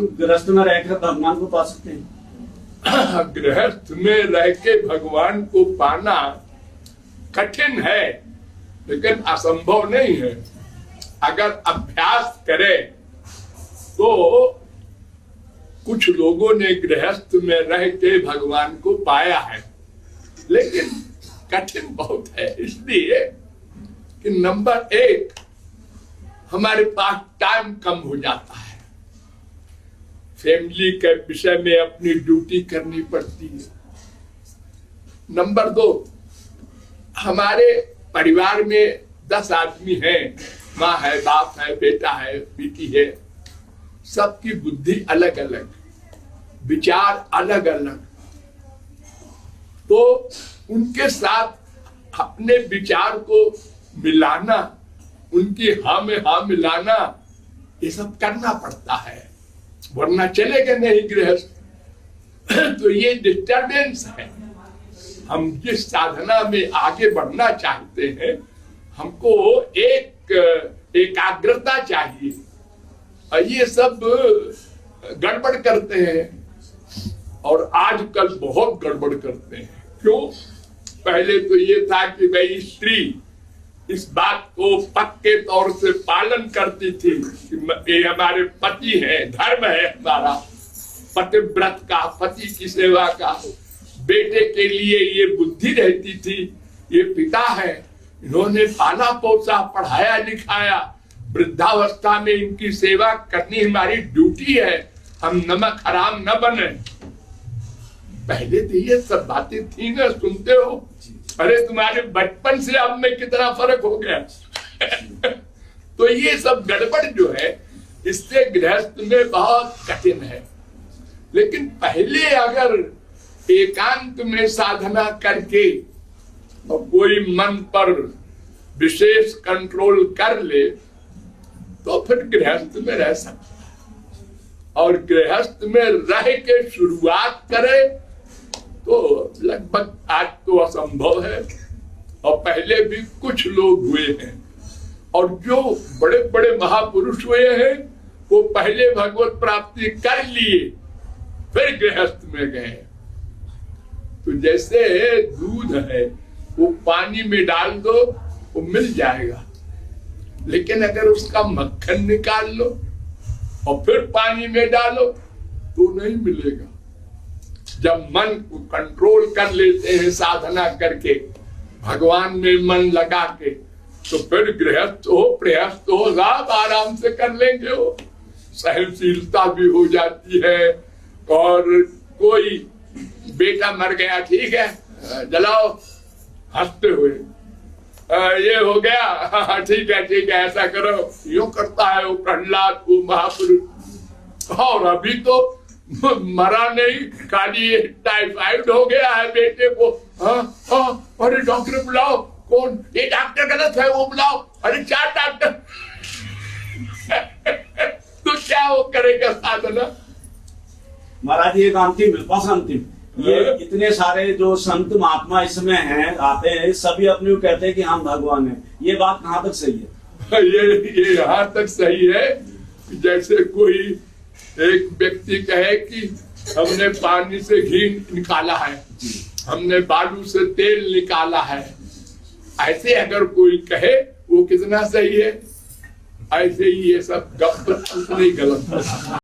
हम गृहस्थ में रहकर भगवान को पा सकते हैं? गृहस्थ में रह के भगवान को पाना कठिन है, लेकिन असंभव नहीं है। अगर अभ्यास करे तो कुछ लोगों ने गृहस्थ में रह के भगवान को पाया है, लेकिन कठिन बहुत है। इसलिए कि नंबर एक, हमारे पास टाइम कम हो जाता है, फैमिली के विषय में अपनी ड्यूटी करनी पड़ती है। नंबर दो, हमारे परिवार में 10 आदमी हैं, माँ है, बाप है, बेटा है, बेटी है, सबकी बुद्धि अलग अलग, विचार अलग अलग, तो उनके साथ अपने विचार को मिलाना, उनकी हाँ में हाँ मिलाना, ये सब करना पड़ता है, वरना चलेगा नहीं गृहस्थ। तो ये डिस्टर्बेंस है। हम जिस साधना में आगे बढ़ना चाहते हैं, हमको एक एकाग्रता चाहिए, और ये सब गड़बड़ करते हैं, और आजकल बहुत गड़बड़ करते हैं। क्यों? पहले तो ये था कि भाई स्त्री इस बात को पक्के तौर से पालन करती थी कि ये हमारे पति हैं, धर्म है हमारा पतिव्रत का, पति की सेवा का। बेटे के लिए ये बुद्धि रहती थी, ये पिता है, इन्होंने पाला पोसा, पढ़ाया लिखाया, वृद्धावस्था में इनकी सेवा करनी हमारी ड्यूटी है, हम नमक हराम न बने। पहले तो ये सब बातें थी ना, सुनते हो? अरे तुम्हारे बचपन से अब में कितना फर्क हो गया। तो ये सब गड़बड़ जो है, इससे गृहस्थ में बहुत कठिन है। लेकिन पहले अगर एकांत में साधना करके और कोई मन पर विशेष कंट्रोल कर ले, तो फिर गृहस्थ में रह सकता। और गृहस्थ में रह के शुरुआत करे तो लगभग आज तो असंभव है, और पहले भी कुछ लोग हुए हैं, और जो बड़े बड़े महापुरुष हुए हैं वो पहले भगवत प्राप्ति कर लिए, फिर गृहस्थ में गए। तो जैसे दूध है, वो पानी में डाल दो वो मिल जाएगा, लेकिन अगर उसका मक्खन निकाल लो और फिर पानी में डालो तो नहीं मिलेगा। जब मन को कंट्रोल कर लेते हैं साधना करके, भगवान में मन लगा के, तो फिर गृहस्थ हो प्रहस्थ हो सब आराम से कर लेंगे। हो सहनशीलता भी हो जाती है। और कोई बेटा मर गया, ठीक है जलाओ, हंसते हुए ये हो गया, ठीक है ऐसा करो, यूं करता है वो प्रहलाद, वो महापुरुष। और अभी तो मरा नहीं, खाली टाइफाइड हो गया है बेटे को। अरे डॉक्टर बुलाओ, कौन? ये डॉक्टर गलत है, वो बुलाओ। अरे 4 डॉक्टर। तो क्या वो करेगा साधना? महाराज एक अंतिम ये इतने सारे जो संत महात्मा इसमें हैं, आते हैं, सभी अपने को कहते हैं कि हम भगवान हैं। ये बात कहाँ तक सही है? ये यहाँ तक सही है, जैसे कोई एक व्यक्ति कहे कि हमने पानी से घी निकाला है, हमने बालू से तेल निकाला है, ऐसे अगर कोई कहे वो कितना सही है? ऐसे ही ये सब गप नहीं, गलत है।